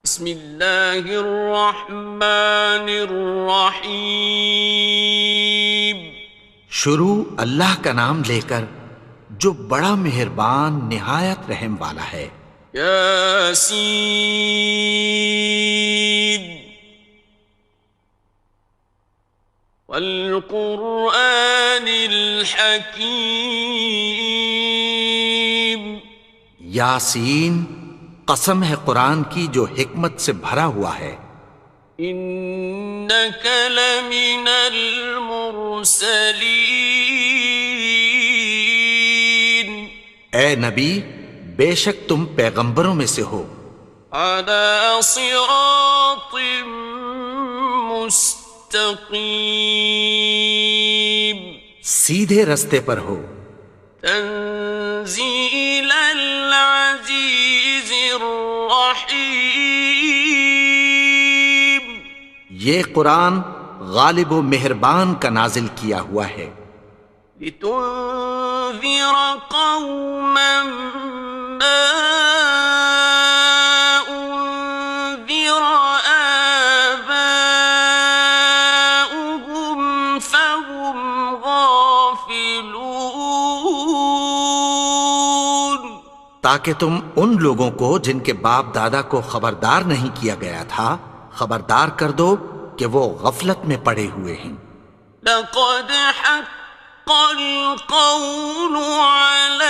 بسم اللہ الرحمن الرحیم۔ شروع اللہ کا نام لے کر جو بڑا مہربان نہایت رحم والا ہے۔ یاسین والقرآن الحکیم۔ یاسین، قسم ہے قرآن کی جو حکمت سے بھرا ہوا ہے۔ انک لمن المرسلین۔ اے نبی، بے شک تم پیغمبروں میں سے ہو۔ علی صراط مستقیم۔ سیدھے رستے پر ہو۔ تنزیل العزیز الرحیم۔ یہ قرآن غالب و مہربان کا نازل کیا ہوا ہے۔ لتنذر قوما ما انذر آباؤهم فهم غافلون۔ تاکہ تم ان لوگوں کو جن کے باپ دادا کو خبردار نہیں کیا گیا تھا خبردار کر دو کہ وہ غفلت میں پڑے ہوئے ہیں۔ لقد حق القول على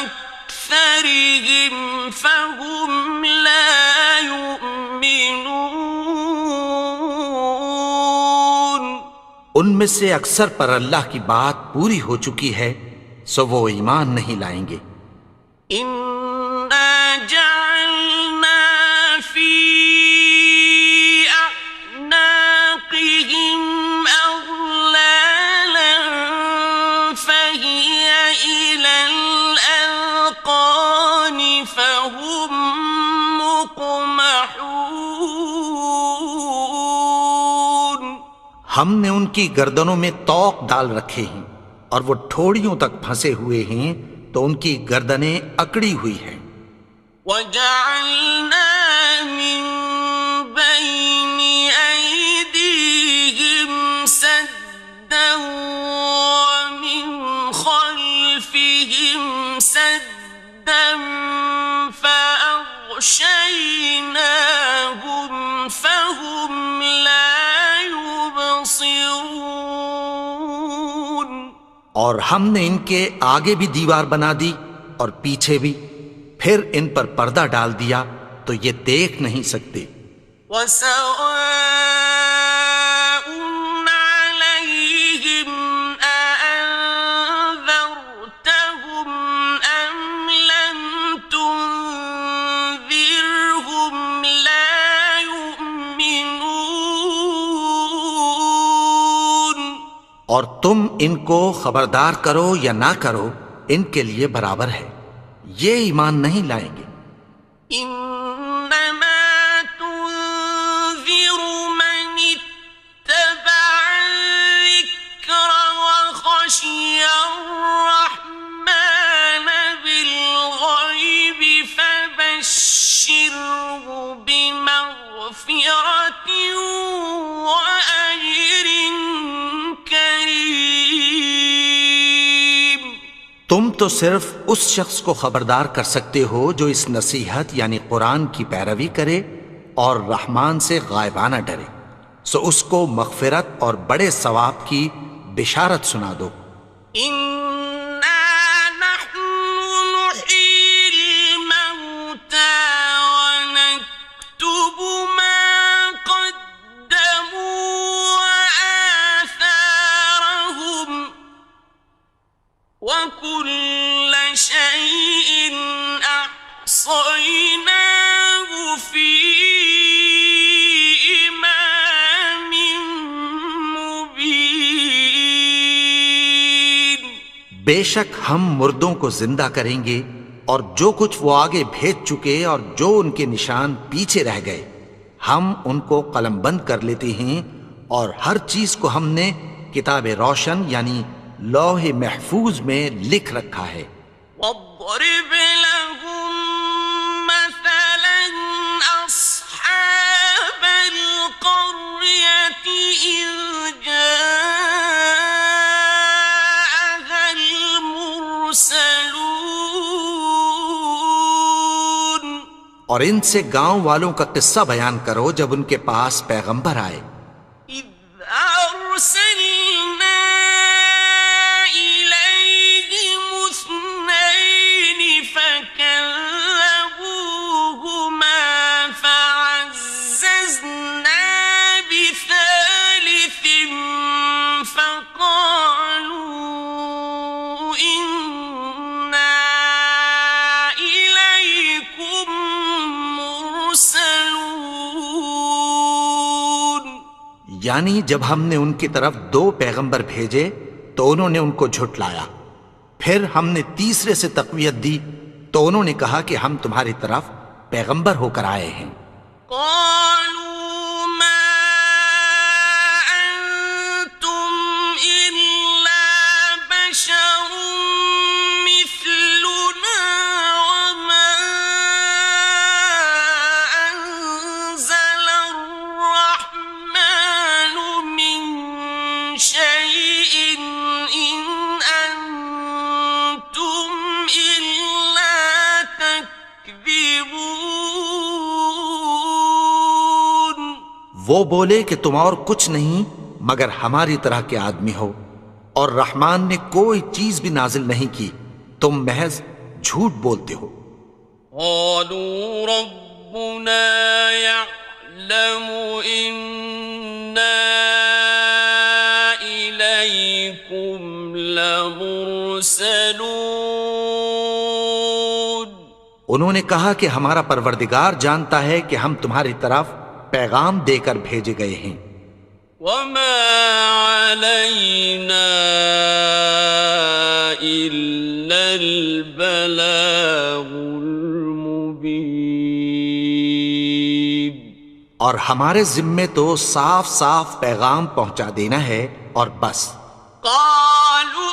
أكثرهم فهم لا يؤمنون۔ ان میں سے اکثر پر اللہ کی بات پوری ہو چکی ہے سو وہ ایمان نہیں لائیں گے۔ إنا جعلنا في أعناقهم أغلالا فهي إلى الأذقان فهم مقمحون۔ ہم نے ان کی گردنوں میں طوق ڈال رکھے ہیں اور وہ ٹھوڑیوں تک پھنسے ہوئے ہیں تو ان کی گردنیں اکڑی ہوئی ہیں۔ وَجَعَلْنَا مِن بَيْنِ أَيْدِيهِمْ سَدًّا وَمِنْ خَلْفِهِمْ سَدًّا فَأَغْشَيْنَاهُمْ فَهُمْ لَا يُبْصِرُونَ۔ اور ہم نے ان کے آگے بھی دیوار بنا دی اور پیچھے بھی، پھر ان پر پردہ ڈال دیا تو یہ دیکھ نہیں سکتے۔ وَسَوَاءٌ عَلَيْهِمْ أَأَنذَرْتَهُمْ أَمْ لَمْ تُنذِرْهُمْ لَا يُؤْمِنُونَ۔ اور تم ان کو خبردار کرو یا نہ کرو ان کے لیے برابر ہے، یہ ایمان نہیں لائیں گے۔ إنما تنذر من اتبع الذكر وخشي الرحمن بالغيب فبشره بمغفرة وأجر كريم۔ تم تو صرف اس شخص کو خبردار کر سکتے ہو جو اس نصیحت یعنی قرآن کی پیروی کرے اور رحمان سے غائبانہ ڈرے، سو اس کو مغفرت اور بڑے ثواب کی بشارت سنا دو۔ إنا نحن نحيي الموتى ونكتب ما قدموا وآثارهم وكل شيء أحصيناه في إمام مبين۔ بے شک ہم مردوں کو زندہ کریں گے اور جو کچھ وہ آگے بھیج چکے اور جو ان کے نشان پیچھے رہ گئے ہم ان کو قلم بند کر لیتے ہیں، اور ہر چیز کو ہم نے کتاب روشن یعنی لوح محفوظ میں لکھ رکھا ہے۔ واضرب لهم مثلا اور ان سے گاؤں والوں کا قصہ بیان کرو جب ان کے پاس پیغمبر آئے. إذ أرسلنا إليهم اثنين فكذبوهما فعززنا بثالث فقالوا إنا إليكم مرسلون. یعنی جب ہم نے ان کی طرف 2 پیغمبر بھیجے تو انہوں نے ان کو جھٹلایا. پھر ہم نے تیسرے سے تقویت دی تو انہوں نے کہا کہ ہم تمہاری طرف پیغمبر ہو کر آئے ہیں. قالوا ما أنتم إلا بشر مثلنا وما أنزل الرحمن من شيء إن أنتم إلا تكذبون. وہ بولے کہ تم اور کچھ نہیں مگر ہماری طرح کے آدمی ہو اور رحمان نے کوئی چیز بھی نازل نہیں کی، تم محض جھوٹ بولتے ہو. قالوا ربنا يعلم إنا إليكم لمرسلون. انہوں نے کہا کہ ہمارا پروردگار جانتا ہے کہ ہم تمہاری طرف پیغام دے کر بھیجے گئے ہیں. وما علينا إلا البلاغ المبين. اور ہمارے ذمے تو صاف صاف پیغام پہنچا دینا ہے اور بس. قالوا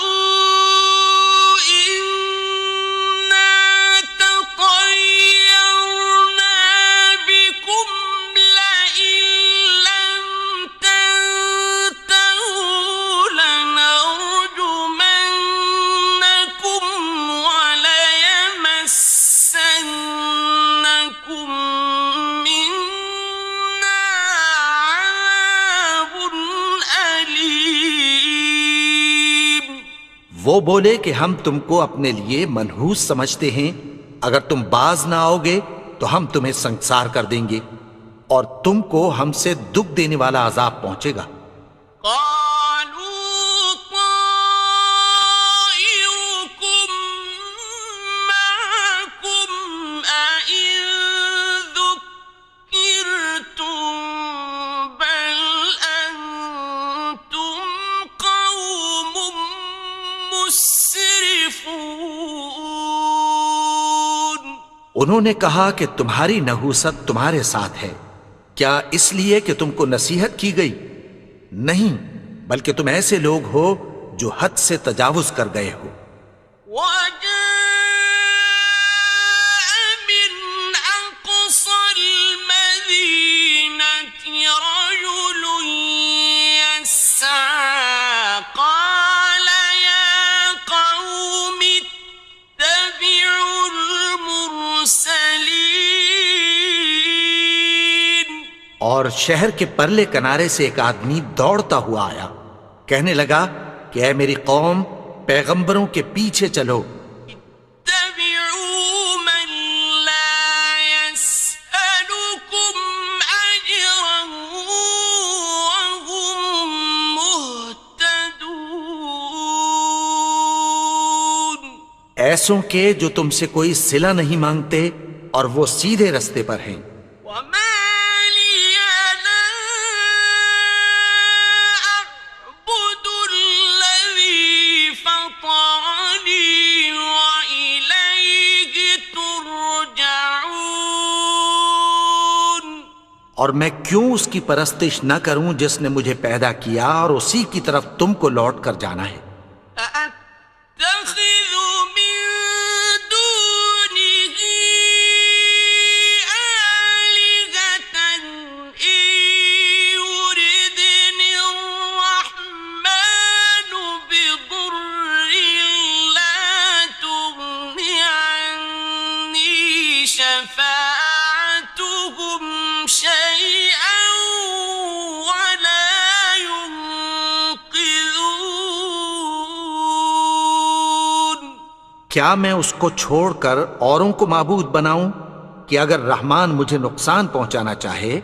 إنا تطيرنا بكم لئن لم تنتهوا لنرجمنكم وليمسنكم منا عذاب أليم. وہ بولے کہ ہم تم کو اپنے لیے منحوس سمجھتے ہیں، اگر تم باز نہ آؤ گے تو ہم تمہیں سنسار کر دیں گے اور تم کو ہم سے دکھ دینے والا عذاب پہنچے گا. قالوا طائركم معكم أئن ذكرتم بل أنتم قوم مسرفون. انہوں نے کہا کہ تمہاری نحوست تمہارے ساتھ ہے، کیا اس لیے کہ تم کو نصیحت کی گئی؟ نہیں، بلکہ تم ایسے لوگ ہو جو حد سے تجاوز کر گئے ہو. وجاء من أقصى المدينة رجل يسعى قال يا قوم اتبعوا المرسلين. اور شہر کے پرلے کنارے سے ایک آدمی دوڑتا ہوا آیا، کہنے لگا کہ اے میری قوم، پیغمبروں کے پیچھے چلو. اتبعوا من لا يسألكم أجرا وهم مهتدون. ایسوں کے جو تم سے کوئی صلہ نہیں مانگتے اور وہ سیدھے رستے پر ہیں. وما لي لا أعبد الذي فطرني وإليه ترجعون. اور میں کیوں اس کی پرستش نہ کروں جس نے مجھے پیدا کیا اور اسی کی طرف تم کو لوٹ کر جانا ہے. أأتخذ من دونه آلهة إن يردني الرحمن بضر لا تغن عني شفاعتهم کیا میں اس کو چھوڑ کر اوروں کو معبود بناؤں کہ اگر رحمان مجھے نقصان پہنچانا چاہے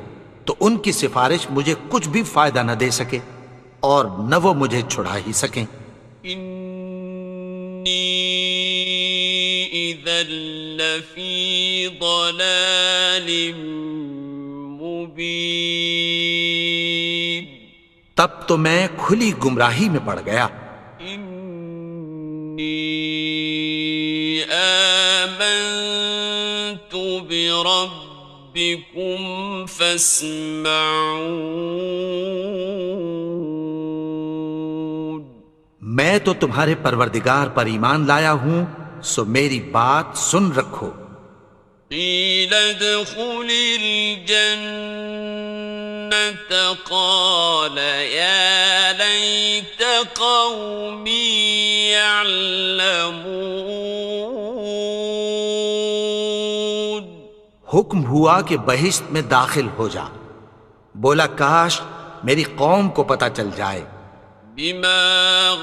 تو ان کی سفارش مجھے کچھ بھی فائدہ نہ دے سکے اور نہ وہ مجھے چھڑا ہی سکیں۔ انی اذا لفی ضلال مبین، تب تو میں کھلی گمراہی میں پڑ گیا۔ انی آمنت بربکم فاسمعون، میں تو تمہارے پروردگار پر ایمان لایا ہوں، سو میری بات سن رکھو۔ قیل ادخل الجنة قال یا لیت قومی یعلمون، حکم ہوا کہ بہشت میں داخل ہو جا، بولا کاش میری قوم کو پتہ چل جائے۔ بما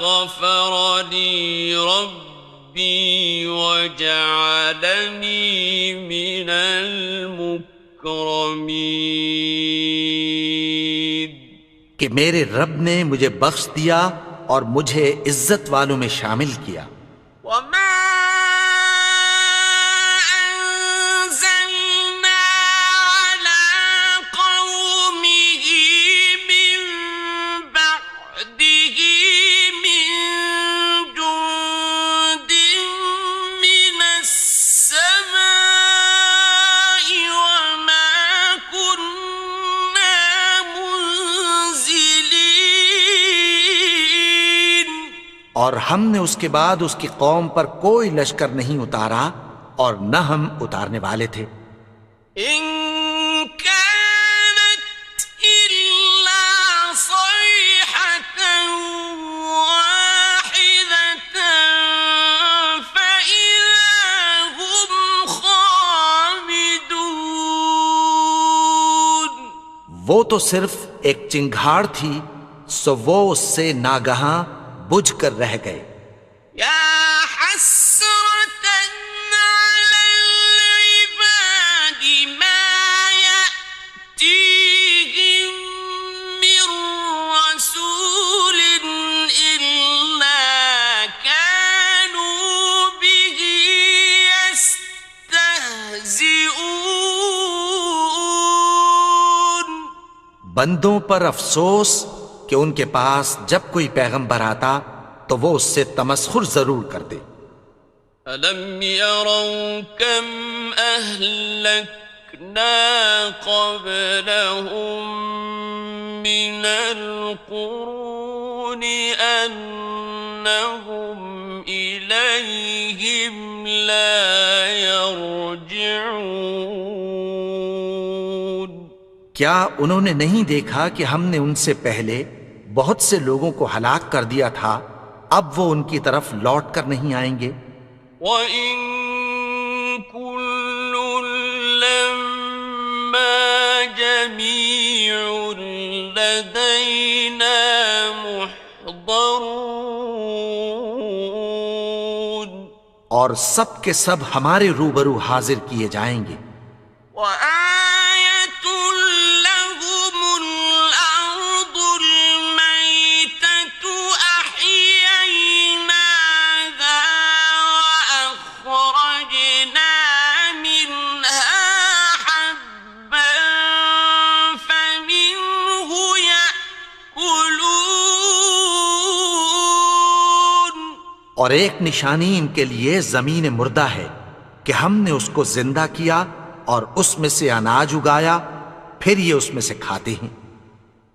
غفر لی ربی وجعلنی من المکرمین، کہ میرے رب نے مجھے بخش دیا اور مجھے عزت والوں میں شامل کیا۔ وما أنزلنا على قومه من بعده من جند من السماء وما كنا منزلين، اور ہم نے اس کے بعد اس کی قوم پر کوئی لشکر نہیں اتارا اور نہ ہم اتارنے والے تھے۔ إن كانت إلا صيحة واحدة فإذا هم خامدون، وہ تو صرف ایک چنگھاڑ تھی، سو وہ اس سے ناگہاں بجھ کر رہ گئے۔ يا حسرة على العباد ما يأتيهم من رسول إلا كانوا به يستهزئون، بندوں پر افسوس کہ ان کے پاس جب کوئی پیغمبر آتا تو وہ اس سے تمسخر ضرور کرتے۔ أَلَمْ يَرَوْا كَمْ أَهْلَكْنَا قَبْلَهُمْ مِنَ الْقُرُونِ أَنَّهُمْ إِلَيْهِمْ لَا يَرْجِعُونَ، کیا انہوں نے نہیں دیکھا کہ ہم نے ان سے پہلے بہت سے لوگوں کو ہلاک کر دیا تھا، اب وہ ان کی طرف لوٹ کر نہیں آئیں گے۔ وَإِن كُلٌّ لَّمَّا جَمِيعٌ لَّدَيْنَا مُحْضَرُونَ، اور سب کے سب ہمارے روبرو حاضر کیے جائیں گے۔ وَآيَةٌ لَّهُمُ الْأَرْضُ الْمَيْتَةُ أَحْيَيْنَاهَا وَأَخْرَجْنَا مِنْهَا حَبًّا فَمِنْهُ يَأْكُلُونَ، اور ایک نشانی ان کے لیے زمین مردہ ہے کہ ہم نے اس کو زندہ کیا اور اس میں سے اناج اگایا، پھر یہ اس میں سے کھاتے ہیں۔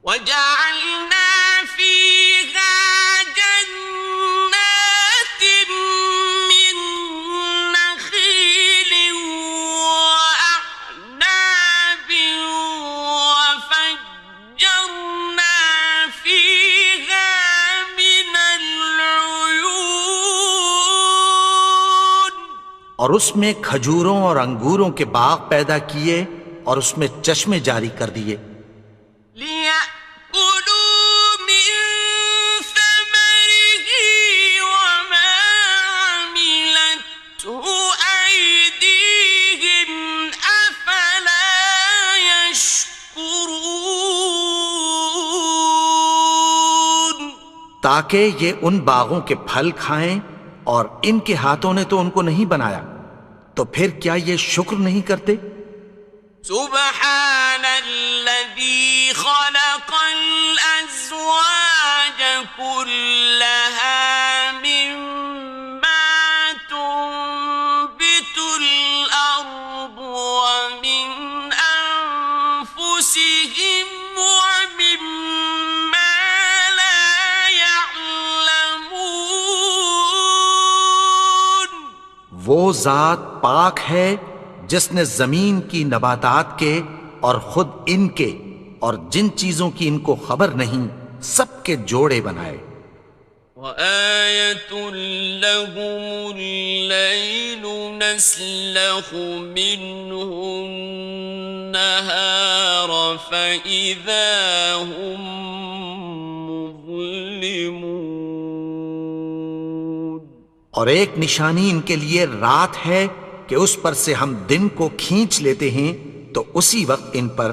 وَجَعَلْنَا فِيهَا جَنَّاتٍ مِّن نَّخِيلٍ وَأَعْنَابٍ وَفَجَّرْنَا فِيهَا مِنَ الْعُيُونِ، اور اس میں کھجوروں اور انگوروں کے باغ پیدا کیے اور اس میں چشمے جاری کر دیے، لِيَأْكُلُوا مِن ثَمَرِهِ وَمَا عَمِلَتْهُ تاکہ یہ ان باغوں کے پھل کھائیں، اور ان کے ہاتھوں نے تو ان کو نہیں بنایا، تو پھر کیا یہ شکر نہیں کرتے؟ سبحان الذي خلق الأزواج كلها مما تنبت الأرض ومن أنفسهم ومما لا يعلمون. وہ ذات پاک ہے جس نے زمین کی نباتات کے اور خود ان کے اور جن چیزوں کی ان کو خبر نہیں سب کے جوڑے بنائے. وَآيَةٌ لَهُمُ اللَّيْلُ نَسْلَخُ مِنْهُ النَّهَارَ فَإِذَا هُمْ مُظْلِمُونَ. اور ایک نشانی ان کے لیے رات ہے کہ اس پر سے ہم دن کو کھینچ لیتے ہیں تو اسی وقت ان پر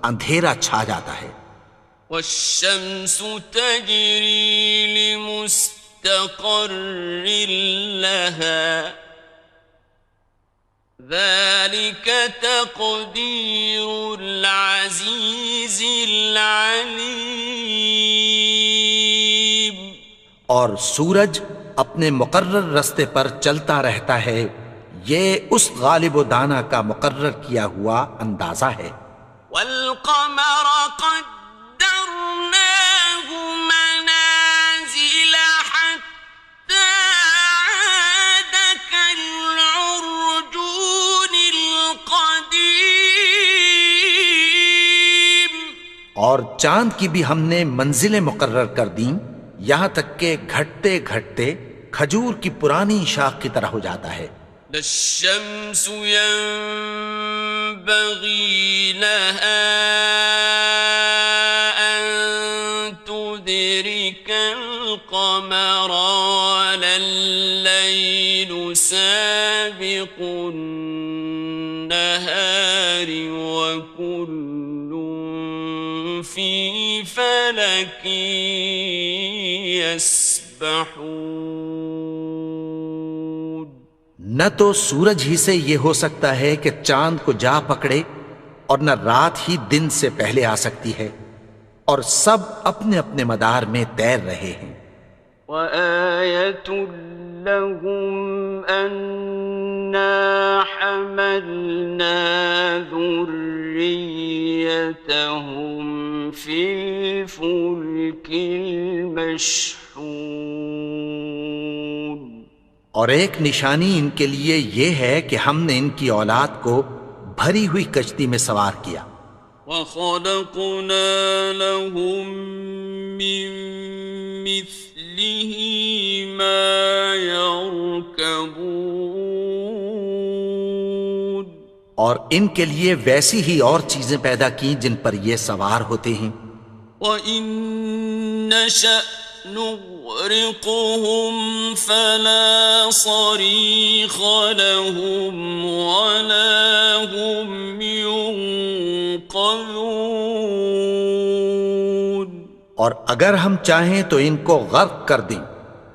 اندھیرا چھا جاتا ہے. وَالشَّمْسُ تَجْرِي لِمُسْتَقَرٍّ لَهَا ذَلِكَ تَقْدِيرُ الْعَزِيزِ الْعَلِيمِ. اور سورج اپنے مقرر رستے پر چلتا رہتا ہے، یہ اس غالب و دانا کا مقرر کیا ہوا اندازہ ہے. وَالْقَمَرَ قَدَّرْنَاهُ مَنَازِلَ حَتَّى عَادَ كَالْعُرْجُونِ الْقَدِيمِ. اور چاند کی بھی ہم نے منزلیں مقرر کر دیں، یہاں تک کہ گھٹتے گھٹتے کھجور کی پرانی شاخ کی طرح ہو جاتا ہے. لا الشمس ينبغي لها أن تدرك القمر ولا الليل سابق النهار وكل في فلك يسبحون. نہ تو سورج ہی سے یہ ہو سکتا ہے کہ چاند کو جا پکڑے، اور نہ رات ہی دن سے پہلے آ سکتی ہے، اور سب اپنے اپنے مدار میں تیر رہے ہیں. وَآيَةٌ لَهُمْ أَنَّا حَمَلْنَا ذُرِّيَّتَهُمْ فِي الْفُلْكِ الْمَشْحُونِ. اور ایک نشانی ان کے لیے یہ ہے کہ ہم نے ان کی اولاد کو بھری ہوئی کشتی میں سوار کیا. وَخَلَقْنَا لَهُم مِّن مِّثْلِهِ مَا يَرْكَبُونَ. اور ان کے لیے ویسی ہی اور چیزیں پیدا کی جن پر یہ سوار ہوتے ہیں. وَإِن نَّشَأْ نُغْرِقْهُمْ فَلَا صَرِيخَ لَهُمْ وَلَا هُمْ يُنقَذُونَ. اور اگر ہم چاہیں تو ان کو غرق کر دیں،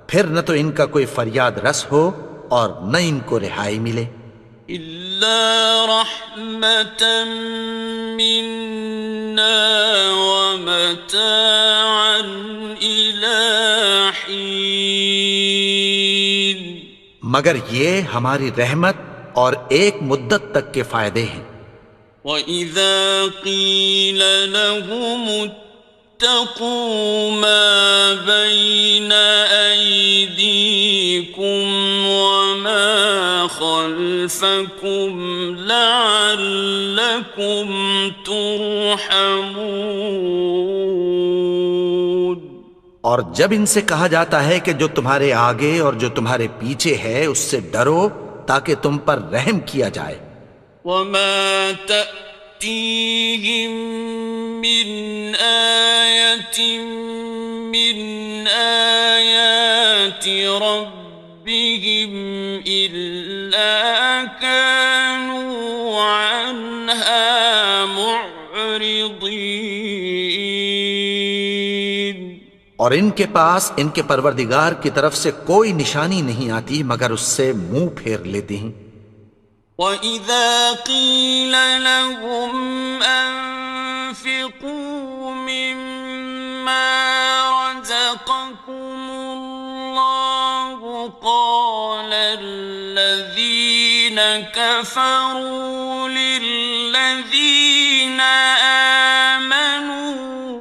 پھر نہ تو ان کا کوئی فریاد رس ہو اور نہ ان کو رہائی ملے. إِلَّا رَحْمَةً مِّنَّا وَمَتَاعًا إِلَىٰ حِينٍ. مگر یہ ہماری رحمت اور ایک مدت تک کے فائدے ہیں. وَإِذَا قِيلَ لَهُمُ اتَّقُوا مَا بَيْنَ أَيْدِيكُمْ وَمَا خَلْفَكُمْ لَعَلَّكُمْ تُرْحَمُونَ. اور جب ان سے کہا جاتا ہے کہ جو تمہارے آگے اور جو تمہارے پیچھے ہے اس سے ڈرو تاکہ تم پر رحم کیا جائے. وَمَا تَأْتِيهِم مِّنْ آيَةٍ مِّنْ آيَاتِ رَبِّهِمْ إِلَّا كَانُوا عَنْهَا مُعْرِضِينَ. اور ان کے پاس ان کے پروردگار کی طرف سے کوئی نشانی نہیں آتی مگر اس سے منہ پھیر لیتے ہیں۔ وَإِذَا قِيلَ لَهُمْ أَنفِقُوا مِمَّا رَزَقَكُمُ اللَّهُ قَالَ الَّذِينَ كَفَرُوا لِلَّذِينَ آمَنُوا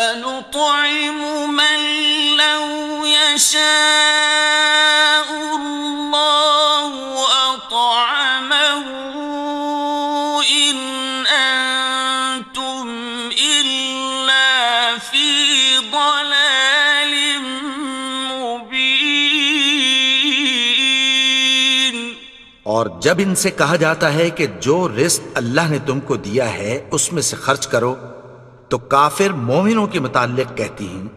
أَنُطْعِمُ مَن لَّوْ يَشَاءُ اللَّهُ أَطْعَمَهُ إِنْ أَنتُمْ إِلَّا فِي ضَلَالٍ مُّبِينٍ۔ اور جب ان سے کہا جاتا ہے کہ جو رزق اللہ نے تم کو دیا ہے اس میں سے خرچ کرو، تو کافر مومنوں کے متعلق کہتی ہیں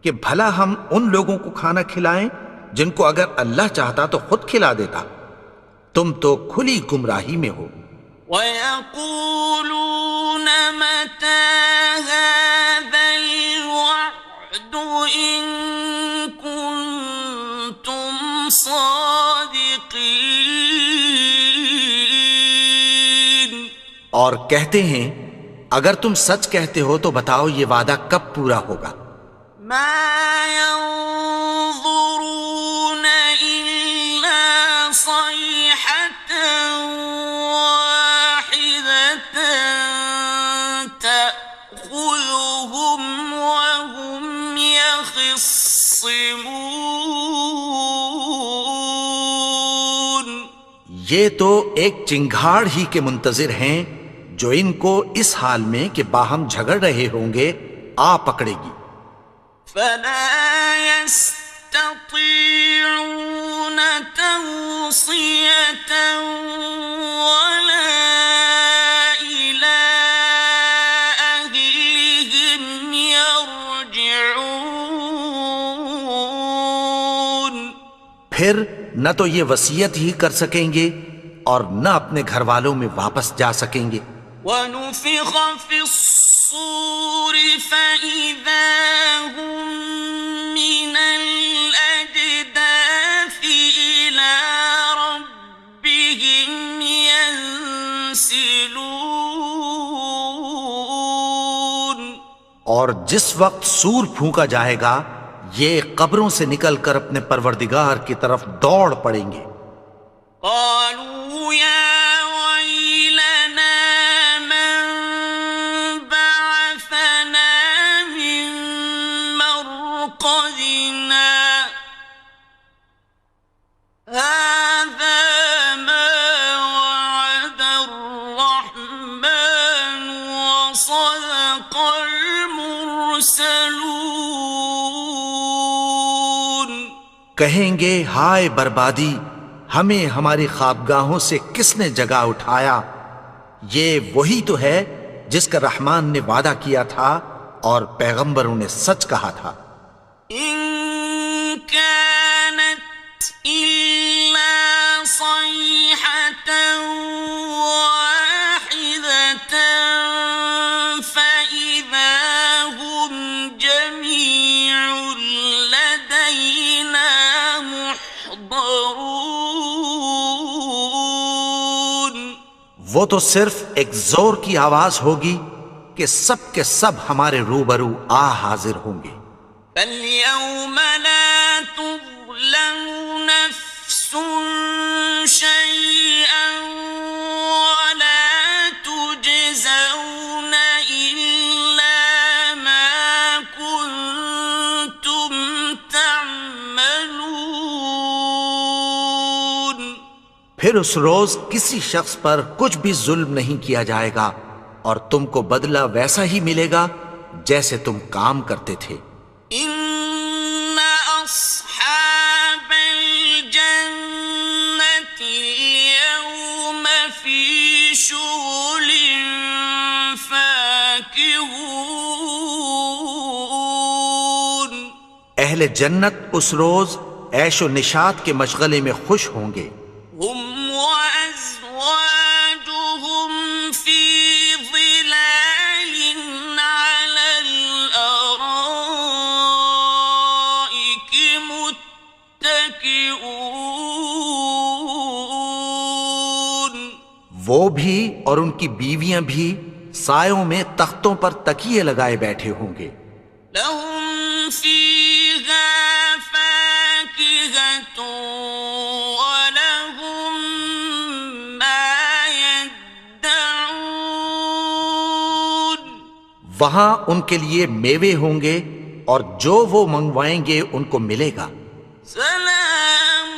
کہ بھلا ہم ان لوگوں کو کھانا کھلائیں جن کو اگر اللہ چاہتا تو خود کھلا دیتا، تم تو کھلی گمراہی میں ہو۔ وَيَقُولُونَ مَتَىٰ هَٰذَا الْوَعْدُ إِن كُنتُمْ صَادِقِينَ۔ اور کہتے ہیں اگر تم سچ کہتے ہو تو بتاؤ یہ وعدہ کب پورا ہوگا؟ مَا يَنظُرُونَ إِلَّا صَيْحَةً وَاحِدَةً تَأْخُذُهُمْ وَهُمْ يَخِصِّمُونَ۔ یہ تو ایک چنگھاڑ ہی کے منتظر ہیں جو ان کو اس حال میں کہ باہم جھگڑ رہے ہوں گے آ پکڑے گی۔ فَلَا يَسْتَطِيعُونَ تَوْصِيَةً وَلَا إِلَىٰ أَهْلِهِمْ يَرْجِعُونَ۔ پھر نہ تو یہ وصیت ہی کر سکیں گے اور نہ اپنے گھر والوں میں واپس جا سکیں گے۔ وَنُفِخَ فِي الصُّورِ فَإِذَا هُم مِّنَ الْأَجْدَاثِ إِلَىٰ رَبِّهِمْ يَنسِلُونَ۔ اور جس وقت سور پھونکا جائے گا یہ قبروں سے نکل کر اپنے پروردگار کی طرف دوڑ پڑیں گے۔ قالوا يا ويلنا من بعثنا من مرقدنا هذا ما وعد الرحمن وصدق المرسلون۔ کہیں گے ہائے بربادی، ہمیں ہماری خوابگاہوں سے کس نے جگا اٹھایا؟ یہ وہی تو ہے جس کا رحمان نے وعدہ کیا تھا اور پیغمبروں نے سچ کہا تھا۔ إن كانت إلا صيحة واحدة فإذا هم جميع لدينا محضرون۔ وہ تو صرف ایک زور کی آواز ہوگی کہ سب کے سب ہمارے روبرو آ حاضر ہوں گے۔ فَالْيَوْمَ لَا تُظْلَمُ نَفْسٌ شَيْئًا وَلَا تُجْزَوْنَ إِلَّا مَا كُنتُمْ تَعْمَلُونَ۔ پھر اس روز کسی شخص پر کچھ بھی ظلم نہیں کیا جائے گا اور تم کو بدلہ ویسا ہی ملے گا جیسے تم کام کرتے تھے۔ إِنَّ أَصْحَابَ الْجَنَّةِ الْيَوْمَ فاكهون اہل جنت اس روز عیش و نشاط کے مشغلے میں خوش ہوں گے. هم وأزواجهم في ظلال على الأرائك متكئون وہ بھی اور ان کی بیویاں بھی سایوں میں تختوں پر تکیے لگائے بیٹھے ہوں گے. لهم فيها فاكهة ولهم ما يدعون وہاں ان کے لیے میوے ہوں گے اور جو وہ منگوائیں گے ان کو ملے گا. سلام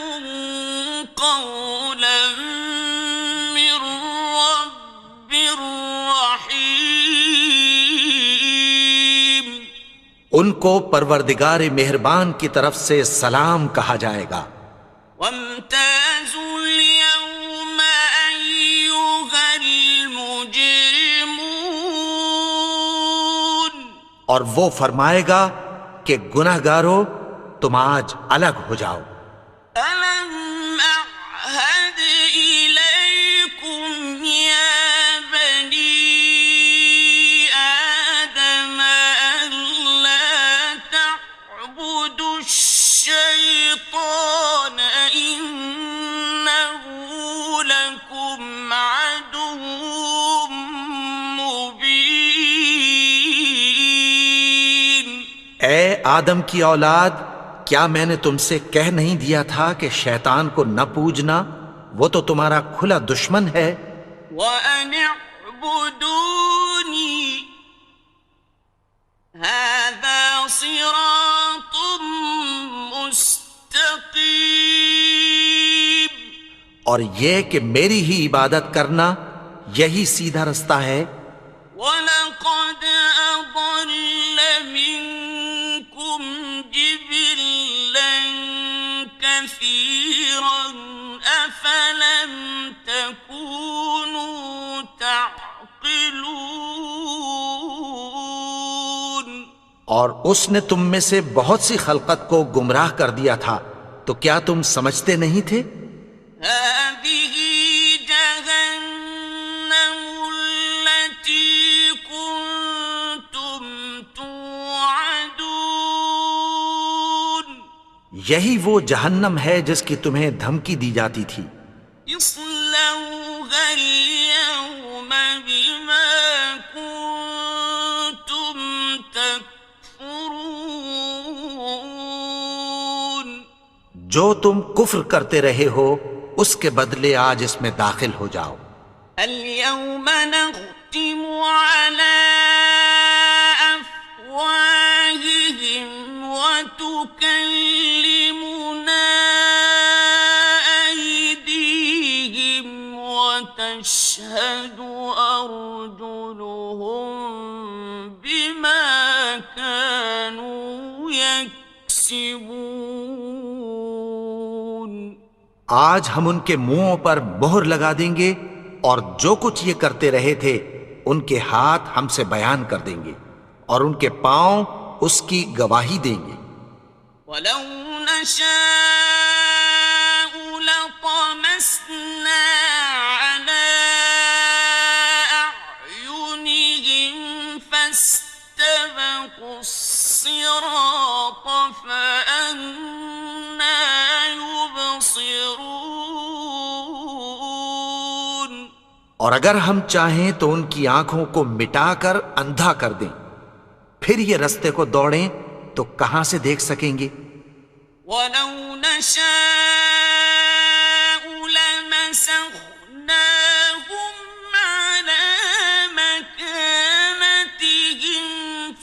قولا من رب رحيم ان کو پروردگار مہربان کی طرف سے سلام کہا جائے گا. وامتازوا اليوم أيها المجرمون اور وہ فرمائے گا کہ گناہگارو تم آج الگ ہو جاؤ. ألم أعهد إليكم يا بني آدم ألا تعبدوا الشيطان إنه لكم عدو مبين اے آدم کی اولاد، کیا میں نے تم سے کہہ نہیں دیا تھا کہ شیطان کو نہ پوجنا، وہ تو تمہارا کھلا دشمن ہے. وَأَنِ اعْبُدُونِي هَذَا صِرَاطٌ مُسْتَقِيمٌ اور یہ کہ میری ہی عبادت کرنا یہی سیدھا رستہ ہے. وَلَقَدْ أَضَلَّ مِنكُمْ جِبِلًّا كَثِيرًا أَفَلَمْ تَكُونُوا تَعْقِلُونَ اور اس نے تم میں سے بہت سی خلقت کو گمراہ کر دیا تھا، تو کیا تم سمجھتے نہیں تھے؟ هذه جهنم التي كنتم توعدون یہی وہ جہنم ہے جس کی تمہیں دھمکی دی جاتی تھی. اصلوها اليوم بما كنتم تكفرون جو تم کفر کرتے رہے ہو اس کے بدلے آج اس میں داخل ہو جاؤ. اليوم نختم على أفواههم وتكلمنا أيديهم وتشهد أرجلهم بما كانوا يكسبون آج ہم ان کے منہوں پر مہر لگا دیں گے اور جو کچھ یہ کرتے رہے تھے ان کے ہاتھ ہم سے بیان کر دیں گے اور ان کے پاؤں اس کی گواہی دیں گے. ولو نشاء لطمسنا على أعينهم فاستبقوا الصراط فأنى يبصرون اور اگر ہم چاہیں تو ان کی آنکھوں کو مٹا کر اندھا کر دیں، پھر یہ رستے کو دوڑیں تو کہاں سے دیکھ سکیں گے؟ ولو نشاء لمسخناهم على مكانتهم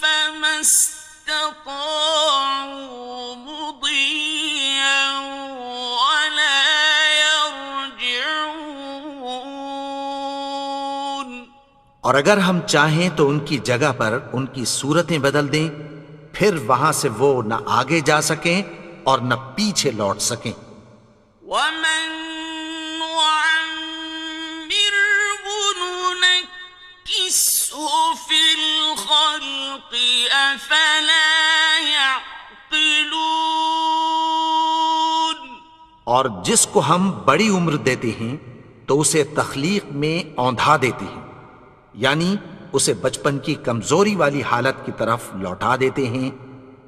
فما استطاعوا مضيا ولا يرجعون اور اگر ہم چاہیں تو ان کی جگہ پر ان کی صورتیں بدل دیں، پھر وہاں سے وہ نہ آگے جا سکیں اور نہ پیچھے لوٹ سکیں. ومن نعمره ننكسه في الخلق أفلا يعقلون. اور جس کو ہم بڑی عمر دیتے ہیں تو اسے تخلیق میں اوندھا دیتے ہیں، یعنی اسے بچپن کی کمزوری والی حالت کی طرف لوٹا دیتے ہیں،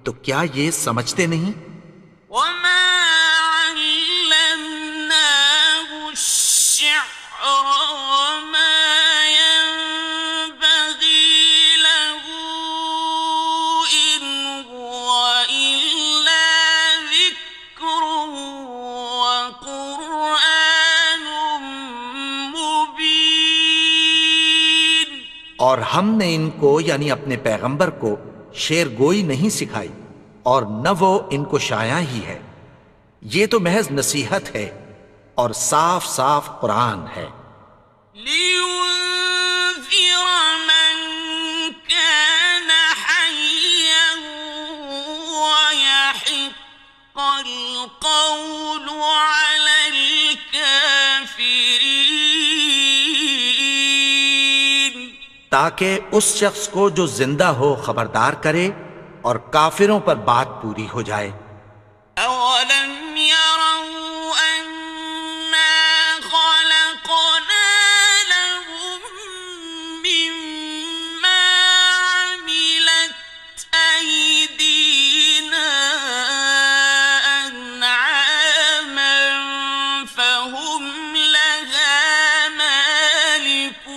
تو کیا یہ سمجھتے نہیں؟ وما علمناه الشعر وما ينبغي له إن هو إلا ذكر وقرآن مبين. اور ہم نے ان کو یعنی اپنے پیغمبر کو شعر گوئی نہیں سکھائی، اور نہ وہ ان کو شایع ہی ہے، یہ تو محض نصیحت ہے اور صاف صاف قرآن ہے. لينذر من كان حيا ويحق القول على الكافرين. تاکہ اس شخص کو جو زندہ ہو خبردار کرے اور کافروں پر بات پوری ہو جائے. أولم يروا أنا خلقنا لهم مما عملت أيدينا أنعاما فهم لها مالكون.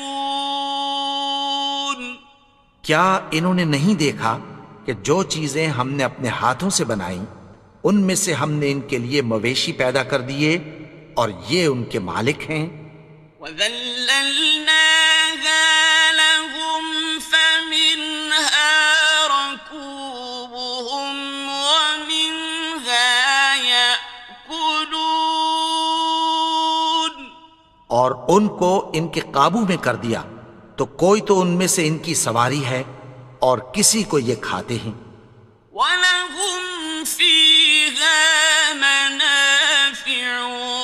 کیا انہوں نے نہیں دیکھا کہ جو چیزیں ہم نے اپنے ہاتھوں سے بنائیں ان میں سے ہم نے ان کے لیے مویشی پیدا کر دیے اور یہ ان کے مالک ہیں. وَذَلَّلْنَاهَا لَهُمْ فَمِنْهَا رَكُوبُهُمْ وَمِنْهَا يَأْكُلُونَ. اور ان کو ان کے قابو میں کر دیا تو کوئی تو ان میں سے ان کی سواری ہے اور کسی کو یہ کھاتے ہیں. وَلَهُمْ فِيهَا مَنَافِعُ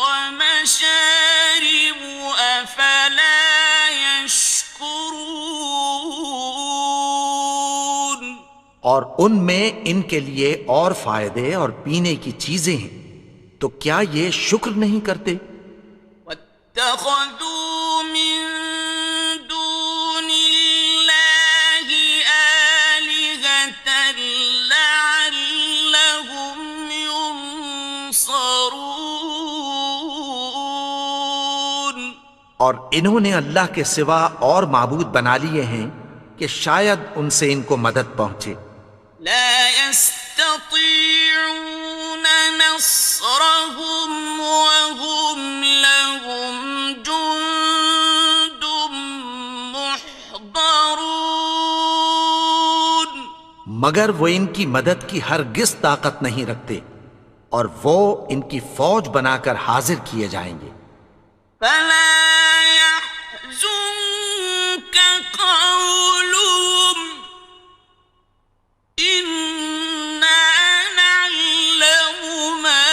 وَمَشَارِبُ أَفَلَا يَشْكُرُونَ. اور ان میں ان کے لیے اور فائدے اور پینے کی چیزیں ہیں، تو کیا یہ شکر نہیں کرتے؟ وَاتَّخَذُوا مِن دُونِ اللَّهِ آلِهَةً لَعَلَّهُمْ يُنصَرُونَ. اور انہوں نے اللہ کے سوا اور معبود بنا لیے ہیں کہ شاید ان سے ان کو مدد پہنچے. لا يستطيعون نصرهم وهم لهم جند محضرون. مگر وہ ان کی مدد کی ہرگز طاقت نہیں رکھتے اور وہ ان کی فوج بنا کر حاضر کیے جائیں گے. فلا يحزنك قولهم إنا نعلم ما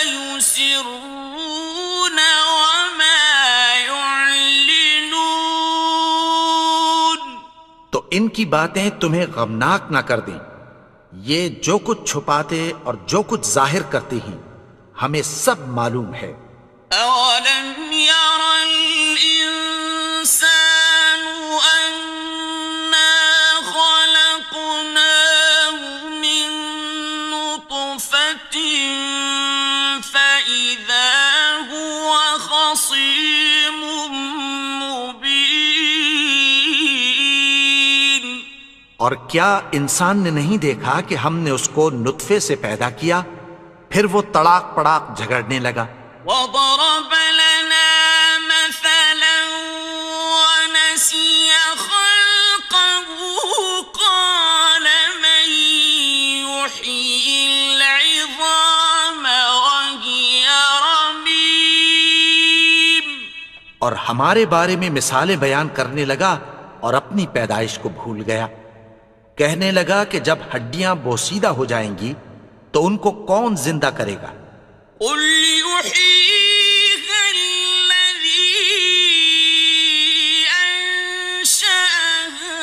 يسرون وما يعلنون. تو ان کی باتیں تمہیں غمناک نہ کر دیں، یہ جو کچھ چھپاتے اور جو کچھ ظاہر کرتے ہیں ہمیں سب معلوم ہے. أولم ير الإنسان أنا خلقناه من نطفة فإذا هو خصيم مبين. اور کیا انسان نے نہیں دیکھا کہ ہم نے اس کو نطفے سے پیدا کیا، پھر وہ تڑاک پڑاک جھگڑنے لگا. وضرب لنا مثلا ونسي خلقه قال من يحيي العظام وهي رميم. اور ہمارے بارے میں مثالیں بیان کرنے لگا اور اپنی پیدائش کو بھول گیا. کہنے لگا کہ جب ہڈیاں بوسیدہ ہو جائیں گی تو ان کو کون زندہ کرے گا؟ قل يحييها الذي أنشأها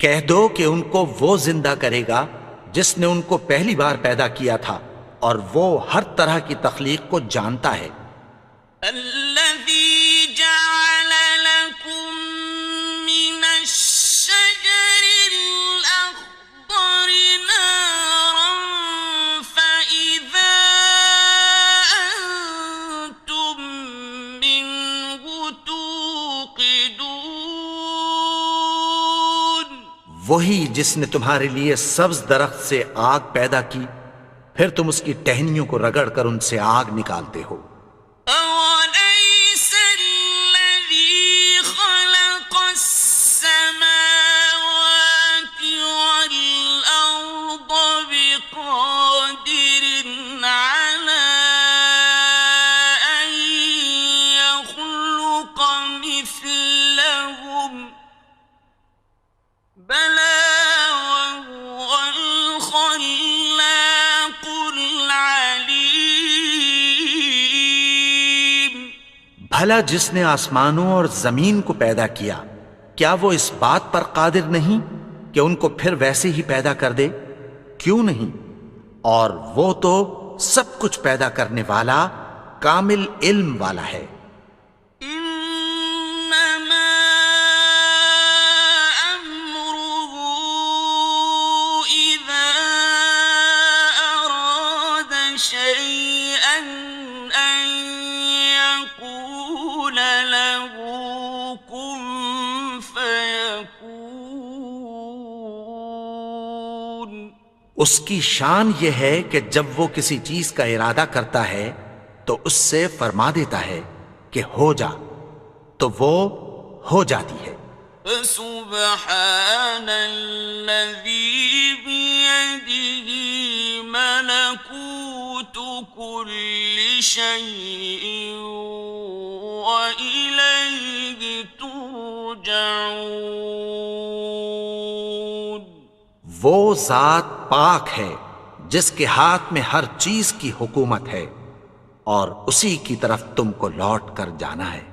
کہہ دو کہ ان کو وہ زندہ کرے گا جس نے ان کو پہلی بار پیدا کیا تھا، اور وہ ہر طرح کی تخلیق کو جانتا ہے۔ الذي جعل لكم من الشجر الأخضر نارا فإذا أنتم منه توقدون۔ وہی جس نے تمہارے لیے سبز درخت سے آگ پیدا کی، پھر تم اس کی ٹہنیوں کو رگڑ کر ان سے آگ نکالتے ہو۔ أوليس الذي خلق السماوات والأرض بقادر على أن يخلق مثلهم بلى وهو الخلاق العليم۔ بھلا جس نے آسمانوں اور زمین کو پیدا کیا، کیا وہ اس بات پر قادر نہیں کہ ان کو پھر ویسے ہی پیدا کر دے؟ کیوں نہیں؟ اور وہ تو سب کچھ پیدا کرنے والا، کامل علم والا ہے۔ إنما أمره إذا أراد شيئا أن يقول له كن فيكون۔ اس کی شان یہ ہے کہ جب وہ کسی چیز کا ارادہ کرتا ہے تو اس سے فرما دیتا ہے کہ ہو جا، تو وہ ہو جاتی ہے۔ فسبحان الذي بيده ملكوت كل شيء وإليه ترجعون۔ وہ ذات پاک ہے جس کے ہاتھ میں ہر چیز کی حکومت ہے، اور اسی کی طرف تم کو لوٹ کر جانا ہے۔